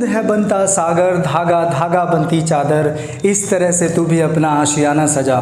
बूंद है बनता सागर, धागा धागा बनती चादर, इस तरह से तू भी अपना आशियाना सजा।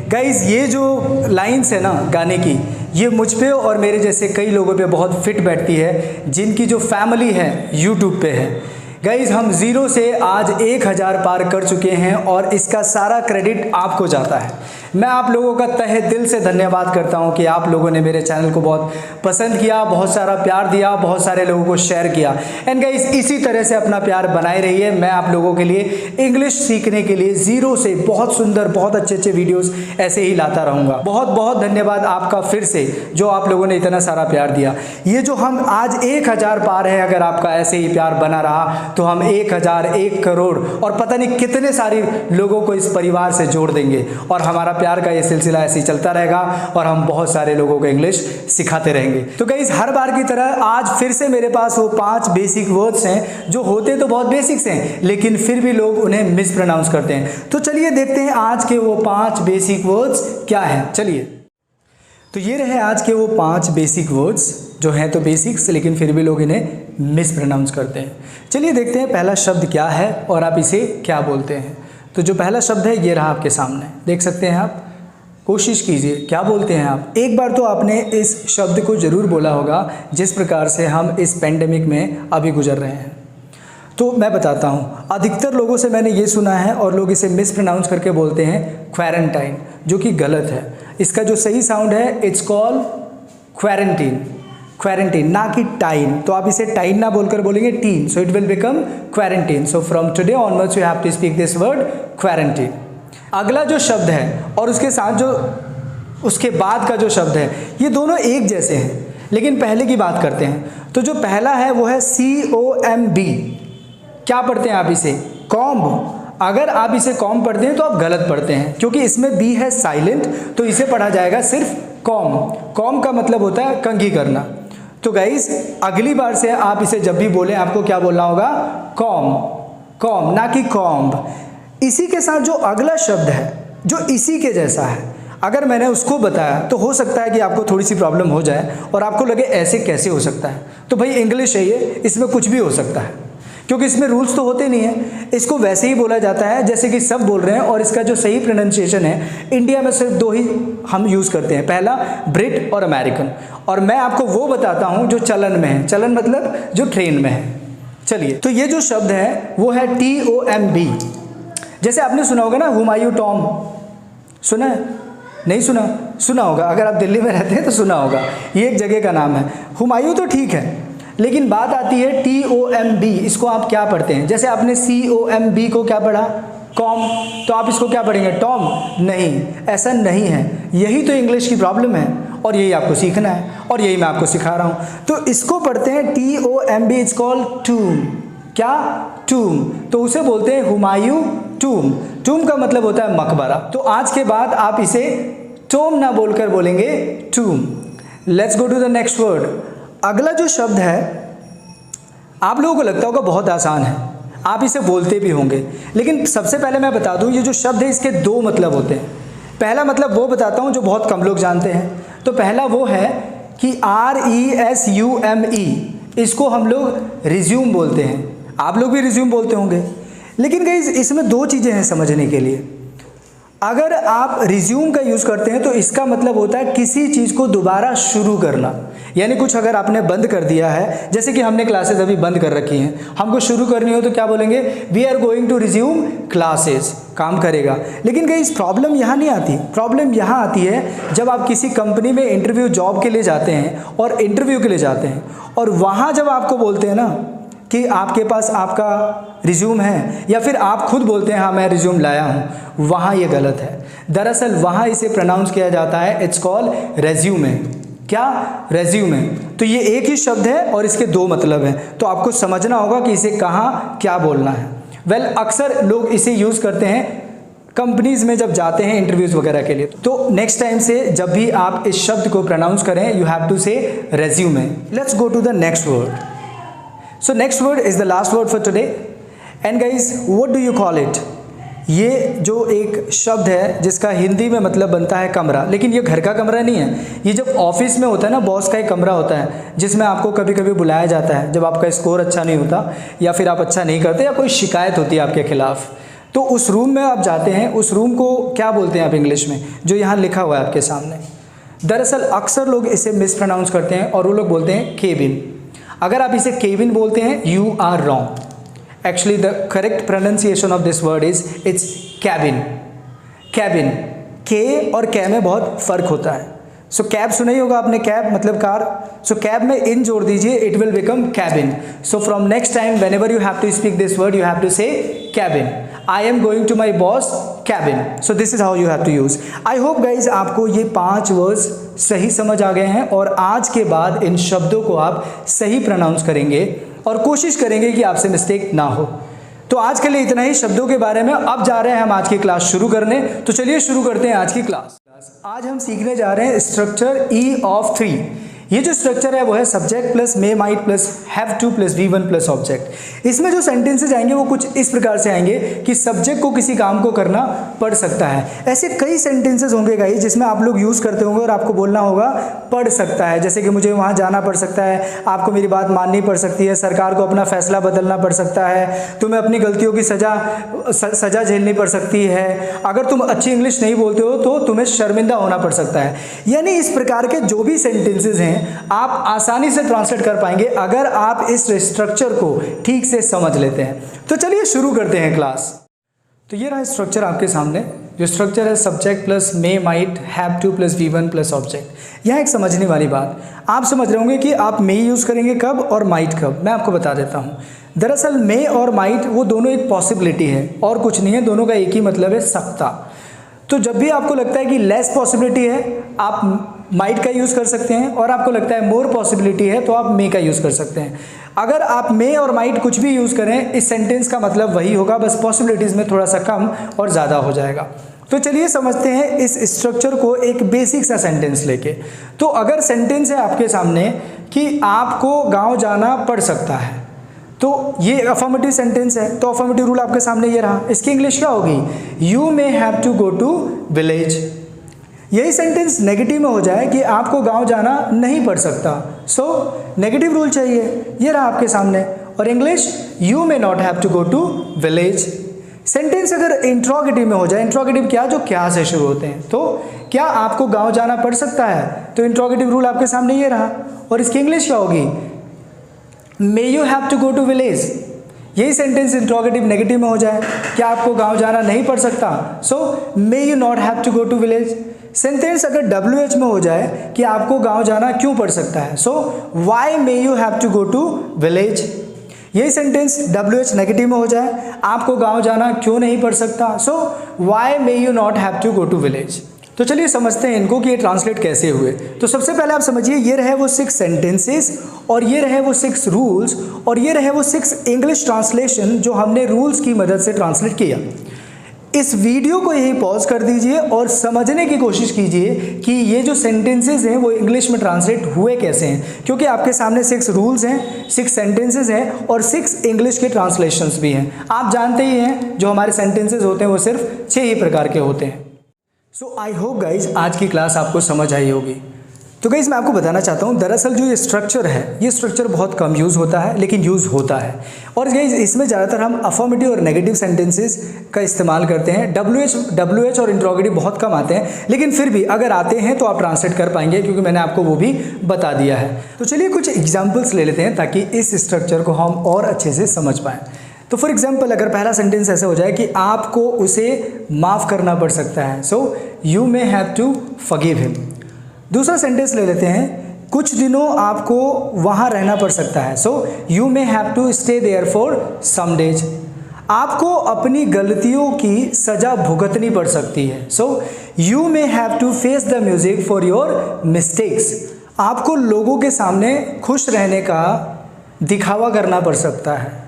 गाइज़ ये जो लाइन्स है ना गाने की, ये मुझ पे और मेरे जैसे कई लोगों पे बहुत फिट बैठती है जिनकी जो फैमिली है यूट्यूब पे है। गाइज़ हम ज़ीरो से आज 1000 पार कर चुके हैं और इसका सारा क्रेडिट आपको जाता है। मैं आप लोगों का तहे दिल से धन्यवाद करता हूं कि आप लोगों ने मेरे चैनल को बहुत पसंद किया, बहुत सारा प्यार दिया, बहुत सारे लोगों को शेयर किया। एंड गाइज़ इसी तरह से अपना प्यार बनाए रहिए। मैं आप लोगों के लिए इंग्लिश सीखने के लिए ज़ीरो से बहुत सुंदर, बहुत अच्छे अच्छे वीडियोज़ ऐसे ही लाता रहूँगा। बहुत बहुत धन्यवाद आपका फिर से, जो आप लोगों ने इतना सारा प्यार दिया। ये जो हम आज 1000 पार है, अगर आपका ऐसे ही प्यार बना रहा तो हम 1000, 1 करोड़ और पता नहीं कितने सारे लोगों को इस परिवार से जोड़ देंगे और हमारा प्यार का ये सिलसिला ऐसे ही चलता रहेगा और हम बहुत सारे लोगों को इंग्लिश सिखाते रहेंगे। तो गाइस हर बार की तरह आज फिर से मेरे पास वो 5 बेसिक वर्ड्स हैं जो होते तो बहुत बेसिक्स हैं, लेकिन फिर भी लोग उन्हें मिस प्रोनाउंस करते हैं। तो चलिए देखते हैं आज के वो 5 बेसिक वर्ड्स क्या हैं। चलिए, तो ये रहे आज के वो 5 बेसिक वर्ड्स जो हैं तो बेसिक्स, लेकिन फिर भी लोग इन्हें मिस प्रोनाउंस करते हैं। चलिए देखते हैं पहला शब्द क्या है और आप इसे क्या बोलते हैं। तो जो पहला शब्द है ये रहा आपके सामने, देख सकते हैं आप। कोशिश कीजिए, क्या बोलते हैं आप। एक बार तो आपने इस शब्द को ज़रूर बोला होगा जिस प्रकार से हम इस पेंडेमिक में अभी गुजर रहे हैं। तो मैं बताता हूँ, अधिकतर लोगों से मैंने ये सुना है और लोग इसे मिस प्रोनाउंस करके बोलते हैं क्वारंटाइन, जो कि गलत है। इसका जो सही साउंड है इट्स कॉल्ड क्वारंटीन, क्वारंटीन ना कि टाइन। तो आप इसे टाइन ना बोलकर बोलेंगे teen, so it will become quarantine. So from today onwards you have to speak this word quarantine. अगला जो शब्द है और उसके साथ जो उसके बाद का जो शब्द है, ये दोनों एक जैसे हैं, लेकिन पहले की बात करते हैं। तो जो पहला है वो है COMB। क्या पढ़ते हैं आप इसे? कॉम्ब। अगर आप इसे कॉम्ब पढ़ते हैं तो आप गलत पढ़ते हैं, क्योंकि इसमें बी है साइलेंट, तो इसे पढ़ा जाएगा सिर्फ कॉम्ब। कॉम्ब का मतलब होता है कंघी करना। तो गाइस अगली बार से आप इसे जब भी बोलें आपको क्या बोलना होगा? कॉम्ब, कॉम्ब ना कि कॉम्ब। इसी के साथ जो अगला शब्द है जो इसी के जैसा है, अगर मैंने उसको बताया तो हो सकता है कि आपको थोड़ी सी प्रॉब्लम हो जाए और आपको लगे ऐसे कैसे हो सकता है। तो भाई इंग्लिश है ये, इसमें कुछ भी हो सकता है, क्योंकि इसमें रूल्स तो होते नहीं हैं। इसको वैसे ही बोला जाता है जैसे कि सब बोल रहे हैं, और इसका जो सही प्रोनाउंसिएशन है इंडिया में सिर्फ 2 ही हम यूज़ करते हैं, पहला ब्रिट और अमेरिकन। और मैं आपको वो बताता हूँ जो चलन में है। चलन मतलब जो ट्रेन में है। चलिए, तो ये जो शब्द है वो है TOMB। जैसे आपने सुना होगा ना हुमायूं टॉम, सुना है? नहीं सुना? सुना होगा, अगर आप दिल्ली में रहते हैं तो सुना होगा। ये एक जगह का नाम है। हुमायूं तो ठीक है, लेकिन बात आती है TOMB। इसको आप क्या पढ़ते हैं? जैसे आपने COMB को क्या पढ़ा? कॉम। तो आप इसको क्या पढ़ेंगे? टॉम? नहीं, ऐसा नहीं है। यही तो इंग्लिश की प्रॉब्लम है और यही आपको सीखना है और यही मैं आपको सिखा रहा हूँ। तो इसको पढ़ते हैं TOMB, इट्स कॉल्ड टूम। क्या? टूम। तो उसे बोलते हैं हुमायूं टूम। टूम का मतलब होता है मकबरा। तो आज के बाद आप इसे टोम ना बोलकर बोलेंगे tomb. Let's go to the next word. अगला जो शब्द है आप लोगों को लगता होगा बहुत आसान है, आप इसे बोलते भी होंगे, लेकिन सबसे पहले मैं बता दूं ये जो शब्द है इसके 2 मतलब होते हैं। पहला मतलब वो बताता हूं जो बहुत कम लोग जानते हैं। तो पहला वो है कि RESUME, इसको हम लोग रिज्यूम बोलते हैं। आप लोग भी रिज्यूम बोलते होंगे, लेकिन गाइस इसमें 2 चीज़ें हैं समझने के लिए। अगर आप रिज्यूम का यूज़ करते हैं तो इसका मतलब होता है किसी चीज़ को दोबारा शुरू करना। यानी कुछ अगर आपने बंद कर दिया है, जैसे कि हमने क्लासेस अभी बंद कर रखी हैं, हमको शुरू करनी हो तो क्या बोलेंगे? We are going to resume classes. काम करेगा। लेकिन गाइस प्रॉब्लम यहाँ नहीं आती। प्रॉब्लम यहाँ आती है जब आप किसी कंपनी में इंटरव्यू जॉब के लिए जाते हैं और इंटरव्यू के लिए जाते हैं, और वहाँ जब आपको बोलते हैं ना कि आपके पास आपका रिज्यूम है, या फिर आप खुद बोलते हैं हाँ मैं रिज्यूम लाया हूँ, वहाँ ये गलत है। दरअसल वहाँ इसे प्रोनाउंस किया जाता है इट्स कॉल्ड रेज्यूमे। क्या? रेज्यूमे। तो ये एक ही शब्द है और इसके 2 मतलब हैं, तो आपको समझना होगा कि इसे कहाँ क्या बोलना है। वेल अक्सर लोग इसे यूज़ करते हैं कंपनीज में जब जाते हैं इंटरव्यूज़ वगैरह के लिए। तो नेक्स्ट टाइम से जब भी आप इस शब्द को प्रोनाउंस करें you have to say resume. Let's go to the next word. So next word is the last word for today, and guys what do you call it? ये जो एक शब्द है जिसका हिंदी में मतलब बनता है कमरा, लेकिन ये घर का कमरा नहीं है। ये जब ऑफिस में होता है ना, बॉस का एक कमरा होता है जिसमें आपको कभी कभी बुलाया जाता है जब आपका स्कोर अच्छा नहीं होता या फिर आप अच्छा नहीं करते या कोई शिकायत होती है आपके खिलाफ, तो उस रूम में आप जाते हैं। उस रूम को क्या बोलते हैं आप इंग्लिश में, जो यहाँ लिखा हुआ है आपके सामने? दरअसल अक्सर लोग इसे मिसप्रोनाउंस करते हैं और वो लोग बोलते हैं केबिन। अगर आप इसे केबिन बोलते हैं, you are wrong. Actually the correct pronunciation of this word is it's cabin. Cabin, के और कै में बहुत फ़र्क होता है। सो कैब सुना ही होगा आपने, कैब मतलब कार। सो कैब में इन जोड़ दीजिए, it will become cabin. So from next time whenever you have to speak this word, you have to say cabin. I am going to my boss cabin. So this is how you have to use. I hope guys आपको ये 5 words सही समझ आ गए हैं और आज के बाद इन शब्दों को आप सही प्रोनाउंस करेंगे और कोशिश करेंगे कि आपसे मिस्टेक ना हो। तो आज के लिए इतना ही शब्दों के बारे में। अब जा रहे हैं हम आज की क्लास शुरू करने, तो चलिए शुरू करते हैं आज की क्लास। आज हम सीखने जा रहे हैं स्ट्रक्चर ई ऑफ 3। ये जो स्ट्रक्चर है वो है subject plus may might plus have to plus V one plus object. इसमें जो सेंटेंसेज आएंगे वो कुछ इस प्रकार से आएंगे कि सब्जेक्ट को किसी काम को करना पड़ सकता है। ऐसे कई सेंटेंसेज होंगे गाइस जिसमें आप लोग यूज़ करते होंगे और आपको बोलना होगा पड़ सकता है। जैसे कि मुझे वहाँ जाना पड़ सकता है, आपको मेरी बात माननी पड़ सकती है, सरकार को अपना फैसला बदलना पड़ सकता है, तुम्हें अपनी गलतियों की सज़ा झेलनी पड़ सकती है, अगर तुम अच्छी इंग्लिश नहीं बोलते हो तो तुम्हें शर्मिंदा होना पड़ सकता है। यानी इस प्रकार के जो भी सेंटेंसेज हैं आप आसानी से ट्रांसलेट कर पाएंगे अगर आप इस स्ट्रक्चर को ठीक से समझ लेते हैं। तो चलिए शुरू करते हैं क्लास। तो ये रहा स्ट्रक्चर आपके सामने। जो स्ट्रक्चर है subject plus may might have to plus V one plus object. यहाँ एक समझने वाली बात, आप समझ रहे होंगे कि आप मे यूज़ करेंगे कब और माइट कब। मैं आपको बता देता हूँ। दरअसल मे और माइट वो दोनों एक पॉसिबिलिटी है और कुछ नहीं है, दोनों का एक ही मतलब है सकता। तो जब भी आपको लगता है कि लेस पॉसिबिलिटी है आप माइट का यूज़ कर सकते हैं और आपको लगता है मोर पॉसिबिलिटी है तो आप मे का यूज़ कर सकते हैं। अगर आप मे और माइट कुछ भी यूज़ करें इस सेंटेंस का मतलब वही होगा, बस पॉसिबिलिटीज़ में थोड़ा सा कम और ज़्यादा हो जाएगा। तो चलिए समझते हैं इस स्ट्रक्चर को एक बेसिक सा सेंटेंस लेके। तो अगर सेंटेंस है आपके सामने कि आपको गाँव जाना पड़ सकता है, तो ये अफर्मेटिव सेंटेंस है, तो अफर्मेटिव रूल आपके सामने ये रहा। इसकी इंग्लिश क्या होगी? You may have to go to village. यही सेंटेंस नेगेटिव में हो जाए कि आपको गांव जाना नहीं पड़ सकता, सो नेगेटिव रूल चाहिए, ये रहा आपके सामने। और English you may not have to go to village. Sentence अगर इंट्रोगेटिव में हो जाए, इंट्रोगेटिव क्या, जो क्या से शुरू होते हैं, तो क्या आपको गांव जाना पड़ सकता है, तो इंट्रोगेटिव रूल आपके सामने ये रहा। और इसकी इंग्लिश क्या होगी? May you have to go to village. यही सेंटेंस इंट्रोगेटिव नेगेटिव में हो जाए, क्या आपको गांव जाना नहीं पड़ सकता, so may you not have to go to village. Sentence अगर WH में हो जाए कि आपको गांव जाना क्यों पड़ सकता है, so why may you have to go to village. यही सेंटेंस WH नेगेटिव में हो जाए, आपको गांव जाना क्यों नहीं पड़ सकता, so why may you not have to go to village. तो चलिए समझते हैं इनको कि ये ट्रांसलेट कैसे हुए। तो सबसे पहले आप समझिए, ये रहे वो 6 सेंटेंसेस और ये रहे वो 6 रूल्स और ये रहे वो 6 इंग्लिश ट्रांसलेशन जो हमने रूल्स की मदद से ट्रांसलेट किया। इस वीडियो को यहीं पॉज कर दीजिए और समझने की कोशिश कीजिए कि ये जो सेंटेंसेस हैं वो इंग्लिश में ट्रांसलेट हुए कैसे हैं, क्योंकि आपके सामने 6 रूल्स हैं, 6 सेंटेंसेस हैं और 6 इंग्लिश के ट्रांसलेशंस भी हैं। आप जानते ही हैं जो हमारे सेंटेंसेस होते हैं वो सिर्फ 6 ही प्रकार के होते हैं। सो आई होप गाइज आज की क्लास आपको समझ आई होगी। तो गाइज मैं आपको बताना चाहता हूँ, दरअसल जो ये स्ट्रक्चर है, ये स्ट्रक्चर बहुत कम यूज़ होता है लेकिन यूज़ होता है। और गाइज इसमें ज़्यादातर हम अफर्मेटिव और नेगेटिव सेंटेंसेस का इस्तेमाल करते हैं। WH और इंट्रोगेटिव बहुत कम आते हैं, लेकिन फिर भी अगर आते हैं तो आप ट्रांसलेट कर पाएंगे क्योंकि मैंने आपको वो भी बता दिया है। तो चलिए कुछ एग्जाम्पल्स ले लेते हैं ताकि इस स्ट्रक्चर को हम और अच्छे से समझ पाएँ। तो फॉर एग्जाम्पल अगर पहला सेंटेंस ऐसे हो जाए कि आपको उसे माफ़ करना पड़ सकता है, so you may have to forgive him. दूसरा सेंटेंस ले लेते हैं, कुछ दिनों आपको वहाँ रहना पड़ सकता है, so you may have to stay there for some days. आपको अपनी गलतियों की सज़ा भुगतनी पड़ सकती है, so you may have to face the music for your mistakes. आपको लोगों के सामने खुश रहने का दिखावा करना पड़ सकता है,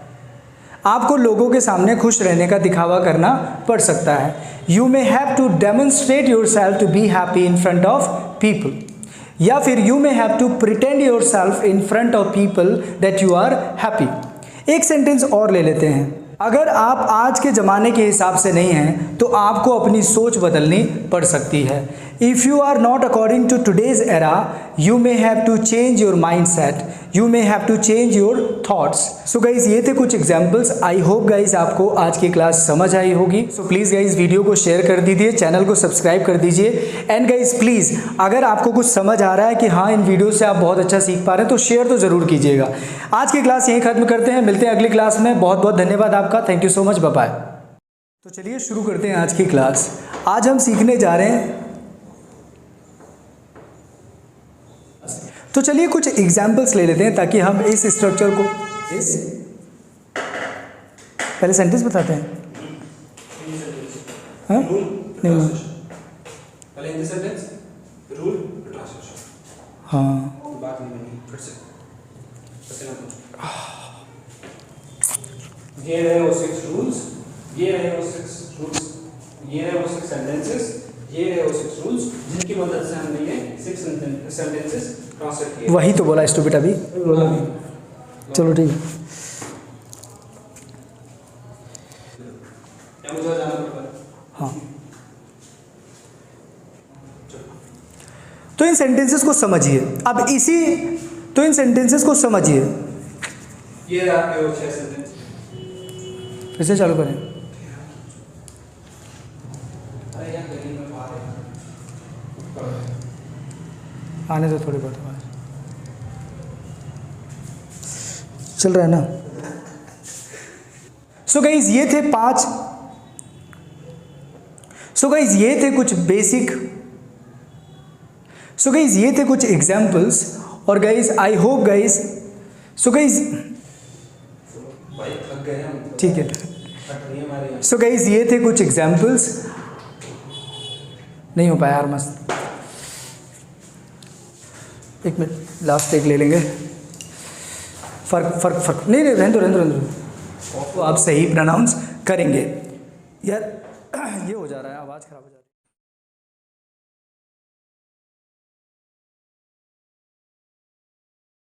आपको लोगों के सामने खुश रहने का दिखावा करना पड़ सकता है। You may have to demonstrate yourself to be happy in front of people, या फिर you may have to pretend yourself in front of people that you are happy. एक सेंटेंस और ले लेते हैं, अगर आप आज के ज़माने के हिसाब से नहीं हैं तो आपको अपनी सोच बदलनी पड़ सकती है। If you are not according to today's era, you may have to change your mindset, you may have to change your thoughts. So guys ये थे कुछ एग्जाम्पल्स। आई होप गाइज़ आपको आज की क्लास समझ आई होगी। सो प्लीज़ गाइज़ वीडियो को share कर दीजिए, चैनल को सब्सक्राइब कर दीजिए। एंड गाइज़ प्लीज़ अगर आपको कुछ समझ आ रहा है कि हाँ इन वीडियो से आप बहुत अच्छा सीख पा रहे हैं तो शेयर तो ज़रूर कीजिएगा। आज की क्लास यहीं ख़त्म करते हैं, मिलते हैं अगली क्लास में। बहुत बहुत धन्यवाद आपका, thank you so much, bye bye. तो चलिए शुरू करते हैं आज की क्लास। आज हम सीखने जा रहे हैं, तो चलिए कुछ एग्जाम्पल्स ले लेते हैं ताकि हम इस स्ट्रक्चर को पहले सेंटेंस बताते हैं। हाँ नहीं, पहले इन सेंटेंस रूल ट्रांसलेशन। हाँ बात नहीं फिर से ये रहे वो 6 रूल्स, ये रहे वो 6 रूल्स, ये रहे वो 6 सेंटेंसेस, ये रहे वो 6 रूल्स जिनकी मदद से हमने ये 6 सेंटेंसेस ट्रांसलेट किए। वही तो बोला स्टूपिड अभी। चलो ठीक है, क्या मुझे जाना पड़ेगा? हाँ। तो इन सेंटेंसेस को समझिए। अब तो इन सेंटेंसेस को समझिए। ये रहा आपके वो 6 सेंटेंस। फिर से चालू करें। अरे यार गली में बाहर है, आने दो थोड़ी बहुत आवाज चल रहा है ना। सो गाइज ये थे 5। सो गाइज ये थे कुछ बेसिक, सो गाइज ये थे कुछ एग्जाम्पल्स। और guys I hope guys, so guys भाई थक गए हम, ठीक है। थक नहीं हमारे। सो गाइज ये थे कुछ एग्जाम्पल्स। नहीं हो पाया यार, मस्त। एक मिनट, लास्ट टेक ले लेंगे। फर्क नहीं रहने दो। तो आप सही प्रोनाउंस करेंगे यार। ये हो जा रहा है, आवाज़ खराब हो जा रही है।